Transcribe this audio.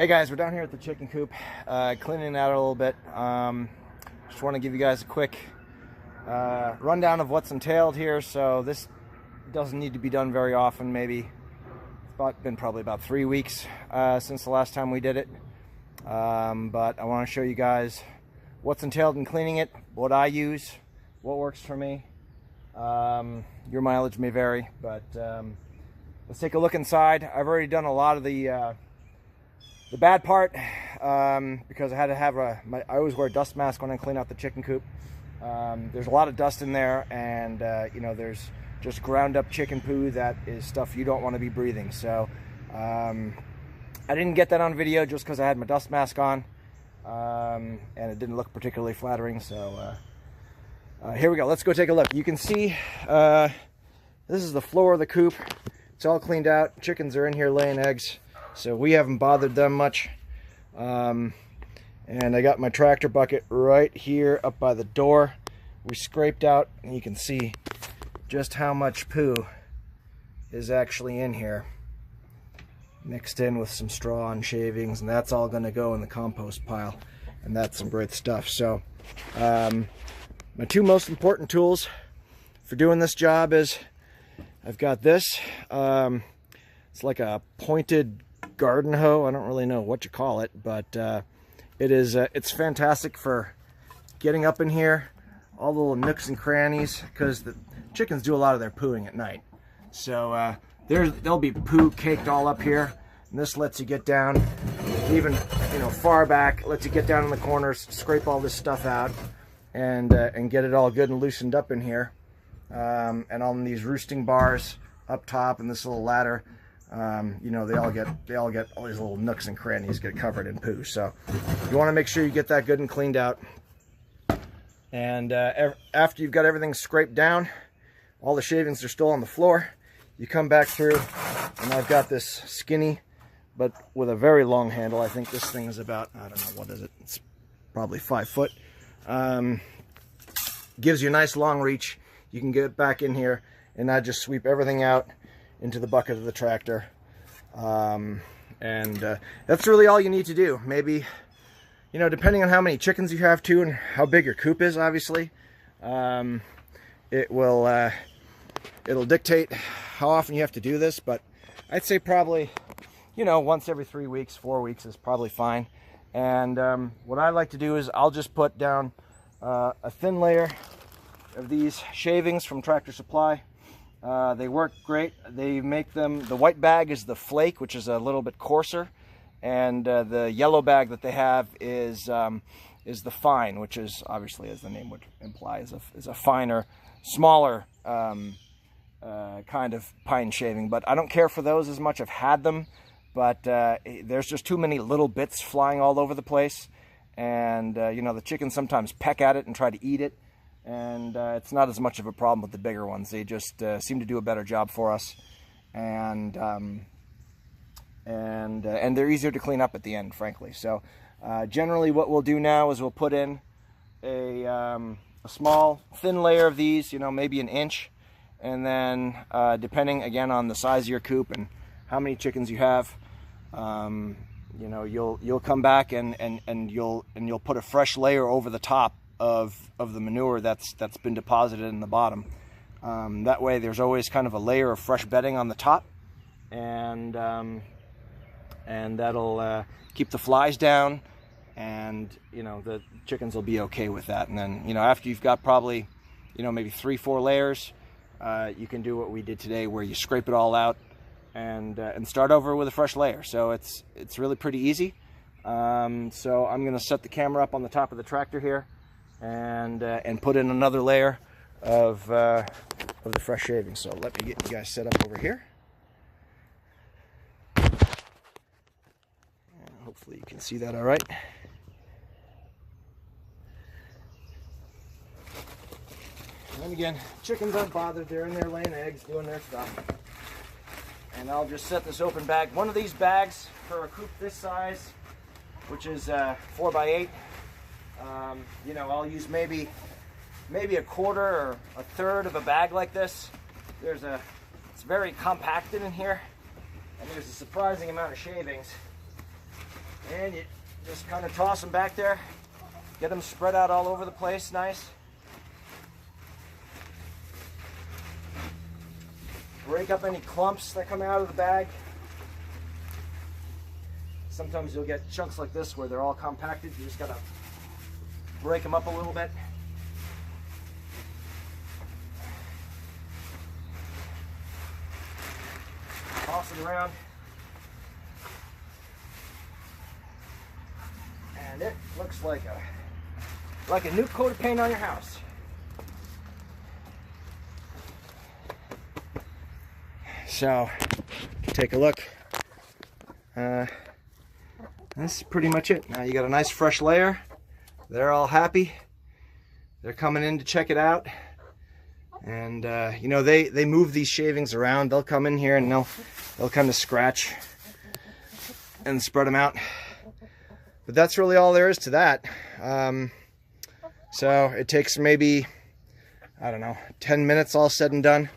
Hey guys, we're down here at the chicken coop, cleaning it out a little bit. Just want to give you guys a quick rundown of what's entailed here. So this doesn't need to be done very often. Maybe it's been probably about 3 weeks since the last time we did it. But I want to show you guys what's entailed in cleaning it, what I use, what works for me. Your mileage may vary, but let's take a look inside. I've already done a lot of the bad part because I had to have I always wear a dust mask when I clean out the chicken coop. There's a lot of dust in there, and you know, there's just ground up chicken poo that is stuff you don't want to be breathing. So I didn't get that on video just because I had my dust mask on, and it didn't look particularly flattering. So here we go. Let's go take a look. You can see this is the floor of the coop. It's all cleaned out. Chickens are in here laying eggs, so we haven't bothered them much. And I got my tractor bucket right here up by the door. We scraped out, and you can see just how much poo is actually in here, mixed in with some straw and shavings, and that's all going to go in the compost pile, and that's some great stuff. So my two most important tools for doing this job is I've got this. It's like a pointed garden hoe. I don't really know what you call it, but it's fantastic for getting up in here, all the little nooks and crannies, because the chickens do a lot of their pooing at night. So there'll be poo caked all up here, and this lets you get down, even far back, lets you get down in the corners, scrape all this stuff out, and get it all good and loosened up in here. And on these roosting bars up top and this little ladder, they all get all these little nooks and crannies get covered in poo. So you want to make sure you get that good and cleaned out. And after you've got everything scraped down, all the shavings are still on the floor, you come back through, and I've got this skinny but with a very long handle. I think this thing is about, I don't know, what is it? It's probably 5 foot. Gives you a nice long reach. You can get back in here, and I just sweep everything out into the bucket of the tractor. That's really all you need to do. Maybe, depending on how many chickens you have too, and how big your coop is, obviously, it'll dictate how often you have to do this. But I'd say probably, once every 3 weeks, 4 weeks is probably fine. And what I like to do is I'll just put down a thin layer of these shavings from Tractor Supply. They work great. They make them, the white bag is the flake, which is a little bit coarser, and the yellow bag that they have is the fine, which is obviously, as the name would imply, is a finer, smaller kind of pine shaving. But I don't care for those as much. I've had them, but there's just too many little bits flying all over the place, and the chickens sometimes peck at it and try to eat it. And it's not as much of a problem with the bigger ones. They just seem to do a better job for us, and they're easier to clean up at the end, frankly. So generally what we'll do now is we'll put in a small thin layer of these, maybe an inch, and then depending again on the size of your coop and how many chickens you have, you'll come back and you'll put a fresh layer over the top of the manure that's been deposited in the bottom. That way there's always kind of a layer of fresh bedding on the top, and that'll keep the flies down, and the chickens will be okay with that. And then after you've got probably maybe 3-4 layers, you can do what we did today, where you scrape it all out and start over with a fresh layer. So it's really pretty easy. So I'm gonna set the camera up on the top of the tractor here, and put in another layer of the fresh shavings. So let me get you guys set up over here. And hopefully you can see that all right. And again, chickens aren't bothered. They're in there laying eggs, doing their stuff. And I'll just set this open bag. One of these bags for a coop this size, which is 4 by 8. I'll use maybe a quarter or a third of a bag like this. It's very compacted in here, and there's a surprising amount of shavings. And you just kind of toss them back there. Get them spread out all over the place, nice. Break up any clumps that come out of the bag. Sometimes you'll get chunks like this where they're all compacted. You just gotta break them up a little bit. Toss it around. And it looks like a new coat of paint on your house. So, take a look. That's pretty much it. Now you got a nice fresh layer. They're all happy. They're coming in to check it out. And you know, they move these shavings around. They'll come in here and they'll kind of scratch and spread them out. But that's really all there is to that. So it takes maybe, I don't know, 10 minutes all said and done.